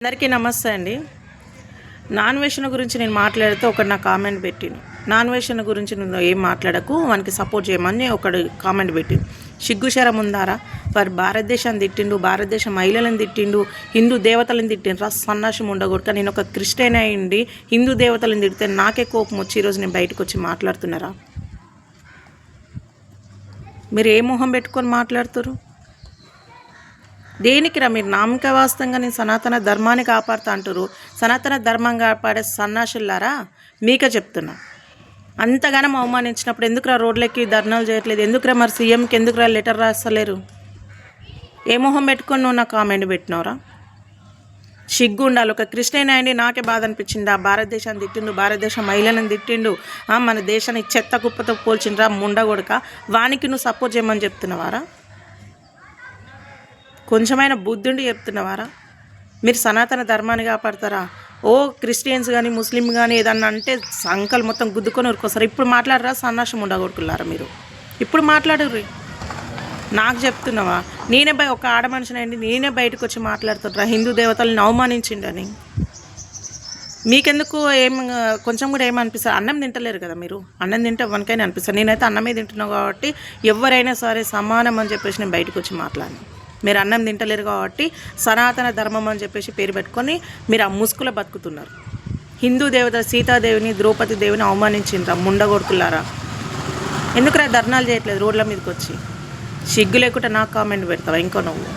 అందరికీ నమస్తే అండి. నాన్ వెజ్ గురించి నేను మాట్లాడితే ఒకడు నాకు కామెంట్ పెట్టిండు. నాన్ వెజ్ గురించి నువ్వు ఏం మాట్లాడకు, వానికి సపోర్ట్ చేయమని ఒకడు కామెంట్ పెట్టిండు. సిగ్గుశరం ఉందారా? వారు భారతదేశాన్ని తిట్టిండు, భారతదేశ మహిళలను తిట్టిండు, హిందూ దేవతలను తిట్టిండు. రా సన్నాశం ఉండకూడక. నేను ఒక క్రిస్టియన్ అయ్యిండి హిందూ దేవతలను తిడితే నాకే కోపం వచ్చి ఈరోజు నేను బయటకు వచ్చి మాట్లాడుతున్నారా? మీరు ఏ మొహం పెట్టుకొని మాట్లాడుతురు? దేనికి రా? మీరు నామక వాస్తవంగా నేను సనాతన ధర్మాన్ని కాపాడుతా అంటారు. సనాతన ధర్మం కాపాడే సన్నాసులారా మీకే చెప్తున్నా. అంతగానం అవమానించినప్పుడు ఎందుకురా రోడ్లకి ధర్నాలు చేయట్లేదు? ఎందుకురా మరి సీఎంకి ఎందుకురా లెటర్ రాస్తలేరు? ఏ మొహం పెట్టుకొని నువ్వు నాకు కామెంట్ పెట్టినవరా? సిగ్గు ఉండాలి. ఒక క్రిస్టియన్ అయ్యండి నాకే బాధ అనిపించింది. ఆ భారతదేశాన్ని తిట్టిండు, భారతదేశ మహిళలను తిట్టిండు, మన దేశాన్ని చెత్త కుప్పతో పోల్చిండ్రా ముండగొడక. వానికి నువ్వు సపోర్ట్ చేయమని చెప్తున్నావారా? కొంచెమైనా బుద్ధుండి చెప్తున్నవారా? మీరు సనాతన ధర్మాన్ని కాపాడతారా? ఓ క్రిస్టియన్స్ కానీ ముస్లిం కానీ ఏదన్నా అంటే సంకలు మొత్తం గుద్దుకొని ఉరుకొస్తారు. ఇప్పుడు మాట్లాడరా? సన్నాశం ఉండగొడుకున్నారా మీరు? ఇప్పుడు మాట్లాడరు. నాకు చెప్తున్నావా? నేనే ఒక ఆడ మనిషిని అండి, నేనే బయటకు వచ్చి మాట్లాడుతుంటారా హిందూ దేవతలను అవమానించిండని? మీకెందుకు కొంచెం కూడా ఏమనిపిస్తుంది? అన్నం తింటలేరు కదా మీరు? అన్నం తింటే ఎవరికైనా అనిపిస్తుంది. నేనైతే అన్నమే తింటున్నాను కాబట్టి ఎవరైనా సరే సమానం అని చెప్పేసి నేను బయటకు వచ్చి మాట్లాడినాను. మీరు అన్నం తింటలేరు కాబట్టి సనాతన ధర్మం అని చెప్పేసి పేరు పెట్టుకొని మీరు ఆ ముసుగులో బతుకుతున్నారు. హిందూ దేవత సీతాదేవిని ద్రౌపది దేవిని అవమానించిండ్రా ముండగొడుకులారా? ఎందుకురా ధర్నాలు చేయట్లేదు రోడ్ల మీదకి వచ్చి? సిగ్గు లేకుండా నాకు కామెంట్ పెడతావా ఇంకో నువ్వు?